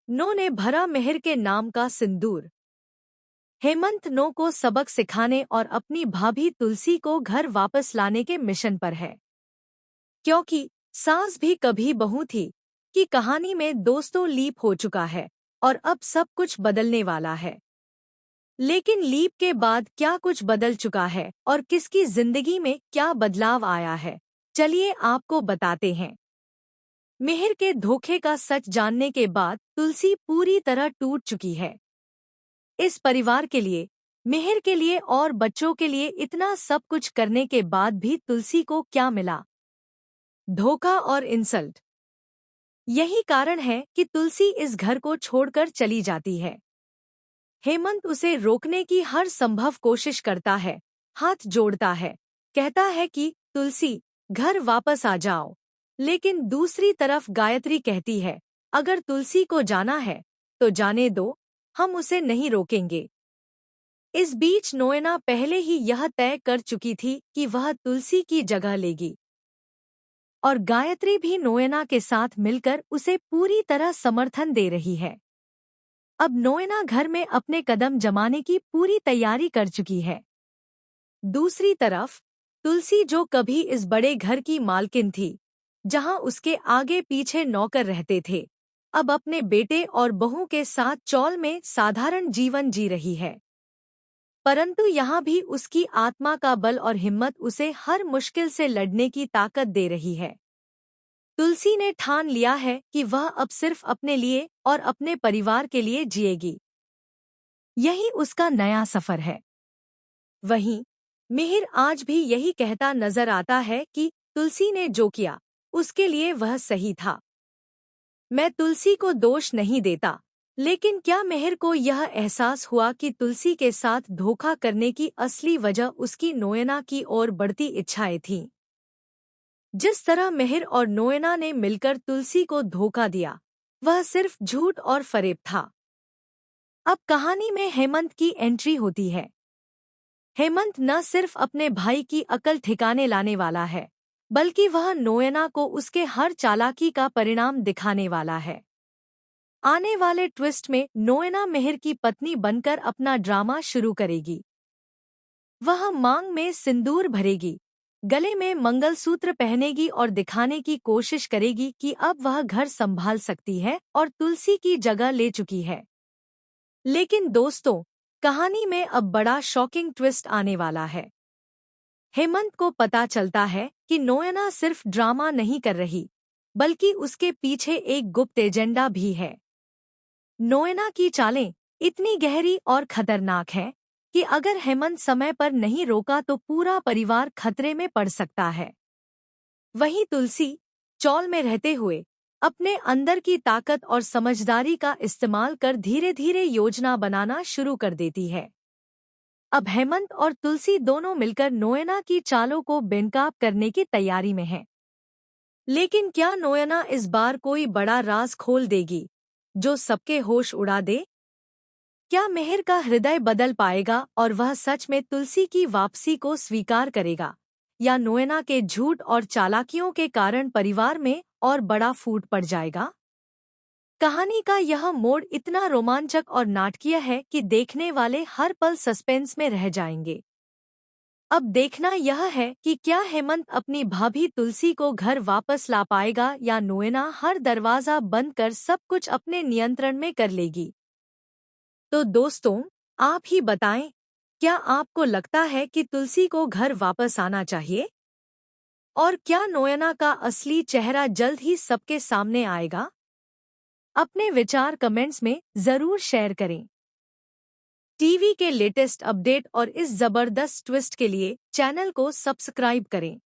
No ने भरा मेहर के नाम का सिंदूर। हेमंत नो को सबक सिखाने और अपनी भाभी तुलसी को घर वापस लाने के मिशन पर है। क्योंकि सास भी कभी बहू थी कि कहानी में दोस्तों लीप हो चुका है और अब सब कुछ बदलने वाला है। लेकिन लीप के बाद क्या कुछ बदल चुका है और किसकी जिंदगी में क्या बदलाव आया है, चलिए आपको बताते हैं। मेहर के धोखे का सच जानने के बाद तुलसी पूरी तरह टूट चुकी है। इस परिवार के लिए, मेहर के लिए और बच्चों के लिए इतना सब कुछ करने के बाद भी तुलसी को क्या मिला? धोखा और इंसल्ट। यही कारण है कि तुलसी इस घर को छोड़कर चली जाती है। हेमंत उसे रोकने की हर संभव कोशिश करता है, हाथ जोड़ता है, कहता है कि तुलसी घर वापस आ जाओ। लेकिन दूसरी तरफ गायत्री कहती है, अगर तुलसी को जाना है तो जाने दो, हम उसे नहीं रोकेंगे। इस बीच नोएना पहले ही यह तय कर चुकी थी कि वह तुलसी की जगह लेगी और गायत्री भी नोएना के साथ मिलकर उसे पूरी तरह समर्थन दे रही है। अब नोएना घर में अपने कदम जमाने की पूरी तैयारी कर चुकी है। दूसरी तरफ तुलसी, जो कभी इस बड़े घर की मालकिन थी, जहां उसके आगे पीछे नौकर रहते थे, अब अपने बेटे और बहू के साथ चौल में साधारण जीवन जी रही है। परंतु यहाँ भी उसकी आत्मा का बल और हिम्मत उसे हर मुश्किल से लड़ने की ताकत दे रही है। तुलसी ने ठान लिया है कि वह अब सिर्फ अपने लिए और अपने परिवार के लिए जिएगी। यही उसका नया सफर है। वहीं मिहिर आज भी यही कहता नजर आता है कि तुलसी ने जो किया उसके लिए वह सही था। मैं तुलसी को दोष नहीं देता, लेकिन क्या मिहिर को यह एहसास हुआ कि तुलसी के साथ धोखा करने की असली वजह उसकी नोएना की ओर बढ़ती इच्छाएं थीं। जिस तरह मिहिर और नोएना ने मिलकर तुलसी को धोखा दिया, वह सिर्फ झूठ और फरेब था। अब कहानी में हेमंत की एंट्री होती है। हेमंत न सिर्फ अपने भाई की अकल ठिकाने लाने वाला है, बल्कि वह नोएना को उसके हर चालाकी का परिणाम दिखाने वाला है। आने वाले ट्विस्ट में नोएना मिहिर की पत्नी बनकर अपना ड्रामा शुरू करेगी। वह मांग में सिंदूर भरेगी, गले में मंगलसूत्र पहनेगी और दिखाने की कोशिश करेगी कि अब वह घर संभाल सकती है और तुलसी की जगह ले चुकी है। लेकिन दोस्तों, कहानी में अब बड़ा शॉकिंग ट्विस्ट आने वाला है। हेमंत को पता चलता है कि नोएना सिर्फ ड्रामा नहीं कर रही, बल्कि उसके पीछे एक गुप्त एजेंडा भी है। नोएना की चालें इतनी गहरी और खतरनाक हैं कि अगर हेमंत समय पर नहीं रोका तो पूरा परिवार खतरे में पड़ सकता है। वहीं तुलसी, चौल में रहते हुए, अपने अंदर की ताकत और समझदारी का इस्तेमाल कर धीरे धीरे योजना बनाना शुरू कर देती है। अब हेमंत और तुलसी दोनों मिलकर नोएना की चालों को बेनकाब करने की तैयारी में हैं। लेकिन क्या नोएना इस बार कोई बड़ा राज खोल देगी जो सबके होश उड़ा दे? क्या मिहिर का हृदय बदल पाएगा और वह सच में तुलसी की वापसी को स्वीकार करेगा, या नोएना के झूठ और चालाकियों के कारण परिवार में और बड़ा फूट पड़ जाएगा? कहानी का यह मोड़ इतना रोमांचक और नाटकीय है कि देखने वाले हर पल सस्पेंस में रह जाएंगे। अब देखना यह है कि क्या हेमंत अपनी भाभी तुलसी को घर वापस ला पाएगा या नोएना हर दरवाजा बंद कर सब कुछ अपने नियंत्रण में कर लेगी। तो दोस्तों, आप ही बताएं, क्या आपको लगता है कि तुलसी को घर वापस आना चाहिए? और क्या नोएना का असली चेहरा जल्द ही सबके सामने आएगा? अपने विचार कमेंट्स में जरूर शेयर करें। टीवी के लेटेस्ट अपडेट और इस जबरदस्त ट्विस्ट के लिए चैनल को सब्सक्राइब करें।